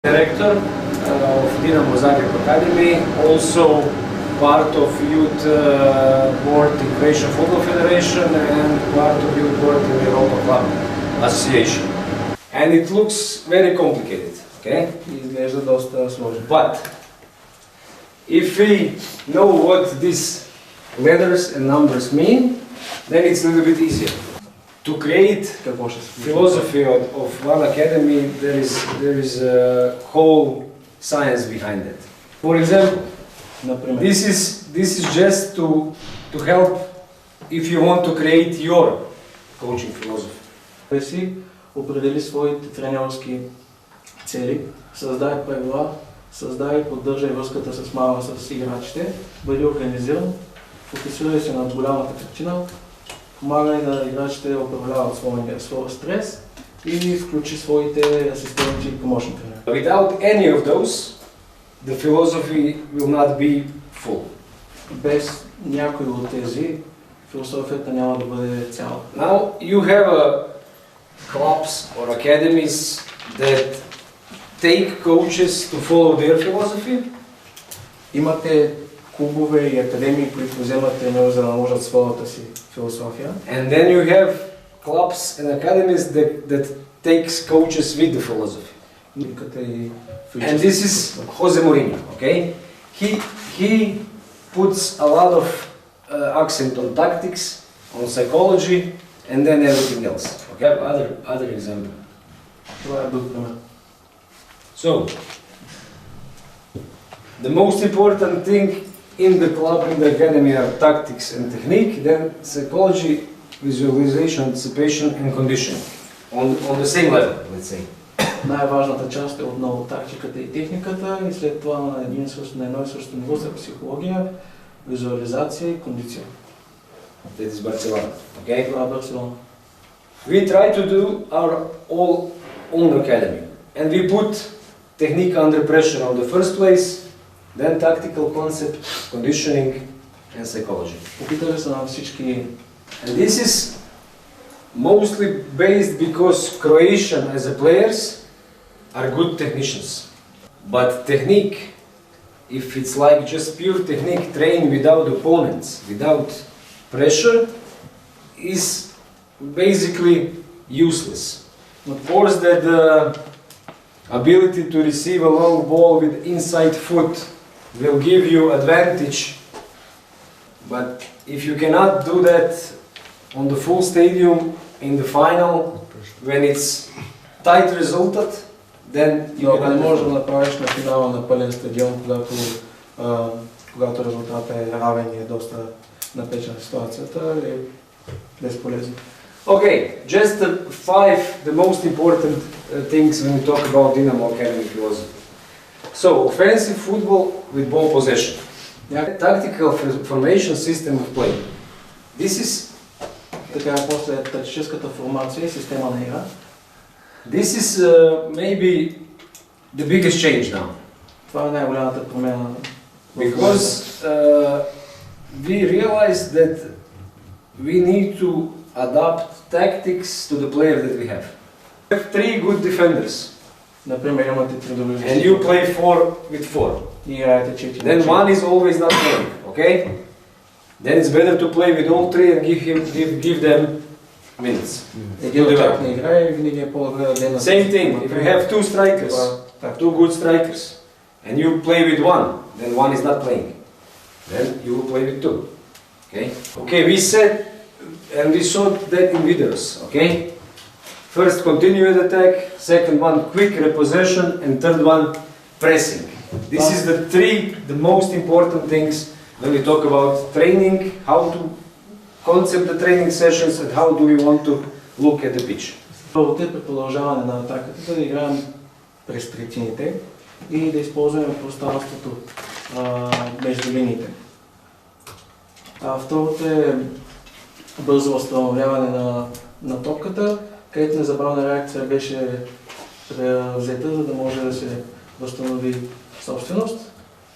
Director of Dinamo Загреб Academy, also part of Youth Board in Croatian Football Federation and part of Youth Board in Europa Club Association. And it looks very complicated, okay? Изглежда доста сложно. But if we know what these letters and numbers mean, then it's a little bit easier. To create philosophy of one academy, there is a whole science behind it. For example, this is just to help if you want to create your coaching philosophy. Да си определи своите тренерски цели, създай правила, създай и поддържай връзката с играчите, бъди организиран, фокусирай се над голямата картина, помагай на играчите да управляват своя стрес и включи своите асистенти и помощни тренери. Without any of those, the philosophy will not be full. Без някой от тези, философията няма да бъде цяла. Now you have clubs or academies that take coaches to follow their philosophy. Имате клубове и академии, които вземат треньори, за да наложат своята си философия. And then you have clubs and academies that takes coaches with the philosophy. And this is Jose Mourinho, okay? He puts a lot of accent on tactics, on psychology, and then everything else. Okay, other example. Това е друг пример. So, the most important thing in the club, in the academy are tactics and technique, then psychology, visualization, anticipation and conditioning. On the same level, let's say. Най-важната част е отново тактиката и техниката и след това на едно и също ниво са психология, визуализация и кондиция. That is Barcelona, okay? Това е Барселона. We try to do our all own academy and we put technique under pressure on the first place, then tactical concept, conditioning and psychology. Опитали са на всички. And this is mostly based because Croatian as a players are good technicians. But technique, if it's like just pure technique trained without opponents, without pressure, is basically useless. Of course that the ability to receive a long ball with inside foot will give you advantage, but if you cannot do that on the full stadium in the final, when it's tight resultat, then you не можеш да направиш на финала на пълен стадион, когато резултатът е равен и е доста напечена ситуацията, е безполезно. Okay, just the most important things when we talk about Dinamo Academy philosophy. So, offensive football with ball possession. Tactical formation system of play. This is така после тактическата формация и система на игра. This is maybe the biggest change now. Това е най-голямата промяна. Because we realize that we need to adapt tactics to the player that we have. We have 3 good defenders. Например, имате 3 добри защитници. And you play 4 with 4. И играете 4. Then one is always not playing, okay? Then it's better to play with all 3 and give them minutes. Един от тях не играе и винаги е по-добре да дадем. Same thing, if you have 2 strikers, 2 good strikers, and you play with one, then one is not playing. Then you will play with 2. Okay? Okay, we said and we saw that in videos, okay? First continued attack, second one quick repossession, and third one pressing. This is the most important things when we talk about training, how to concept the training sessions and how do we want to look at the pitch. Първото е при продължаване на атаката да играем през третините и да използваме пространството между линиите. Второто е бързо възстановяване на топката, където незабавна реакция беше взета, за да може да се възстанови собственост.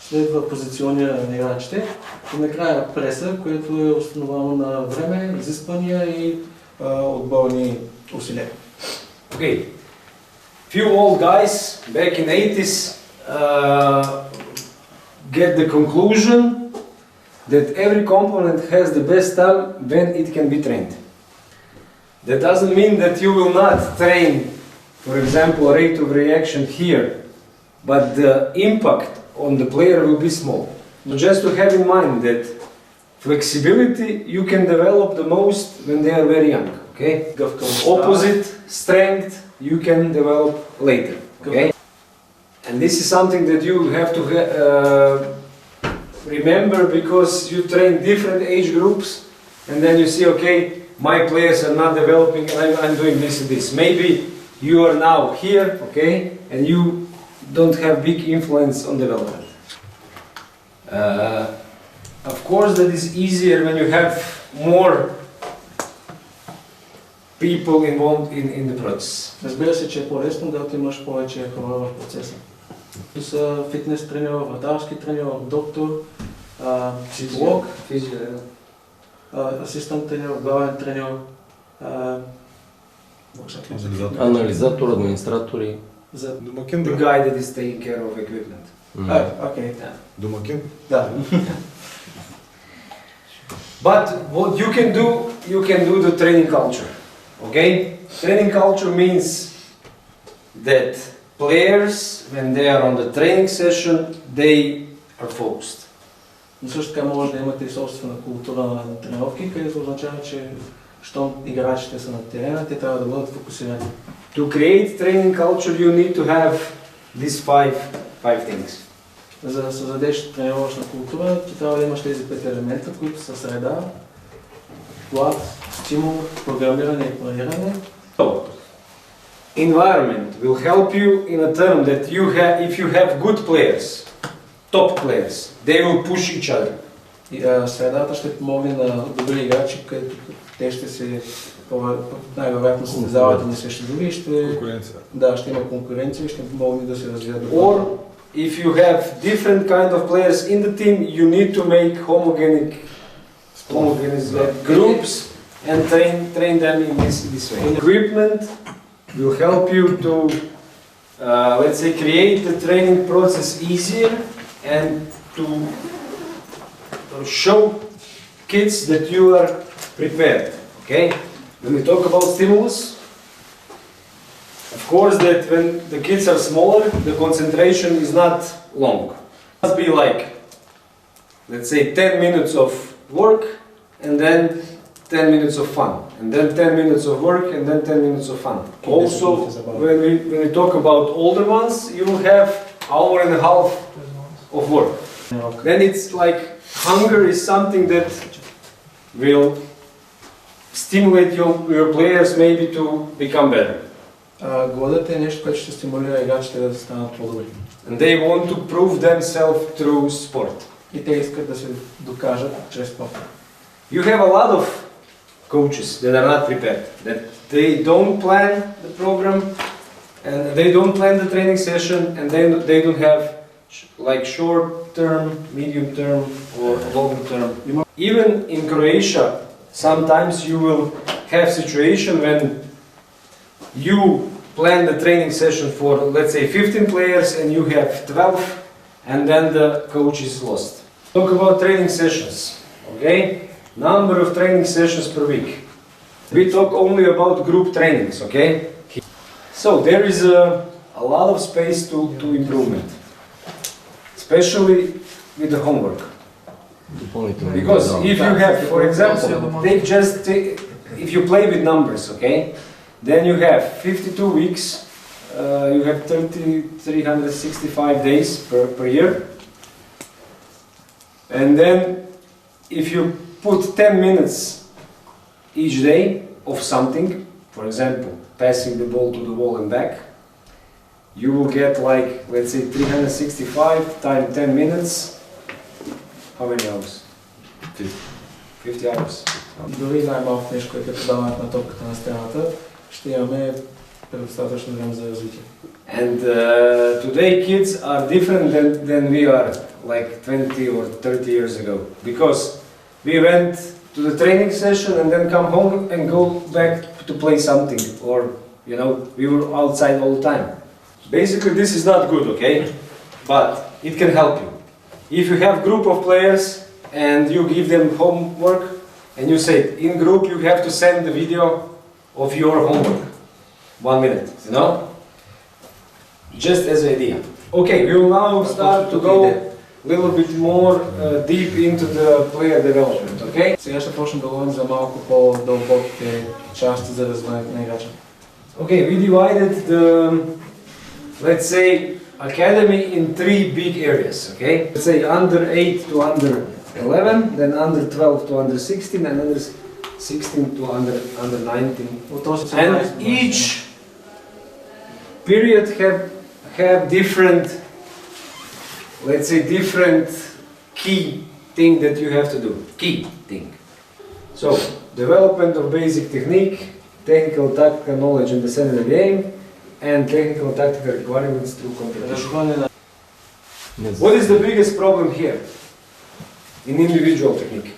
Следва позициониране на играчите и накрая преса, което е основано на време, изисквания и отборни усилия. Okay. Few old guys back in 80s get the conclusion that every component has the best time when it can be trained. That doesn't mean that you will not train, for example, rate of reaction here, but the impact on the player will be small. So just to have in mind that flexibility you can develop the most when they are very young, okay? Opposite strength you can develop later, okay? And this is something that you have to remember, because you train different age groups and then you see, okay, my players are not developing and I'm doing this and this. Maybe you are now here, okay, and you don't have big influence on development. Of course that is easier when you have more people involved in the process. Разбира се, че е по-лесно, когато имаш повече хора в процеса. Това са фитнес треньор, вратарски треньор, доктор, психолог, асистент треньор, главен треньор, анализатор, администратори. Домакин, The guy that is taking care of equipment. Окей. Домакин. Да. But what you can do the training culture, okay? Training culture means that players, when they are on the training session, they are focused. Но също така може да имате и собствена култура на тренировки, където означава, че щом играчите са на терена, те трябва да бъдат фокусирани. To create training culture, you need to have these five things. За да създадеш тренировъчна култура, ти трябва да имаш тези 5 елемента, които са среда, плат, стимул, програмиране и планиране. So, environment will help you in a term that if you have good players, top players, they will push each other. И, средата ще помогне на добри играчи, където те ще се най-вероятно състезават едни срещу други и ще има конкуренция и ще могат да се развият добре. Or if you have different kind of players in the team, you need to make homogeneous groups and train them in this way. Equipment will help you to, let's say, create the training process easier and to show kids that you are prepared. Okay? When we talk about stimulus, of course that when the kids are smaller, the concentration is not long. It must be like, let's say, 10 minutes of work and then 10 minutes of fun, and then 10 minutes of work and then 10 minutes of fun. Also, when we talk about older ones, you will have hour and a half of work. Then it's like hunger is something that will stimulate your players maybe to become better. Гладът е нещо, което ще стимулира играчите да станат по-добри. And they want to prove themselves through sport. И те искат да се докажат чрез спорта. You have a lot of coaches that are not prepared, that they don't plan the program and they don't plan the training session, and they don't have like short term, medium term or long term. Even in Croatia, sometimes you will have situation when you plan the training session for, let's say, 15 players and you have 12 and then the coach is lost. Talk about training sessions, okay? Number of training sessions per week. We talk only about group trainings, okay? So there is a lot of space to improvement, especially with the homework. Because if you have, for example, if you play with numbers, okay? Then you have 52 weeks, you have 365 days per year. And then if you put 10 minutes each day of something, for example, passing the ball to the wall and back, you will get like, let's say, 365 times 10 minutes. How many hours? 50 hours. Дори най-малко нещо, което е даването на топката на стената, ще имаме предостатъчно време за развитие. And today kids are different than we are like 20 or 30 years ago, because we went to the training session and then come home and go back to play something, or we were outside all the time. Basically, this is not good, okay? But it can help you. If you have group of players and you give them homework and you say, in group you have to send the video of your homework. 1 minute, you know? Just as an idea. Okay, we will now start to go a little bit more deep into the player development, okay? Сега ще почнем да говорим за малко по-дълбоките части за развиването на играча. Okay, we divided the, let's say, academy in 3 big areas, okay? Let's say under 8 to under 11, then under 12 to under 16, and under 16 to under 19. And each period have different, let's say, different key thing that you have to do. Key thing. So, development of basic technique, technical tactical knowledge and the center of the game, and technical tactical requirements through competition. What is the biggest problem here in individual technique?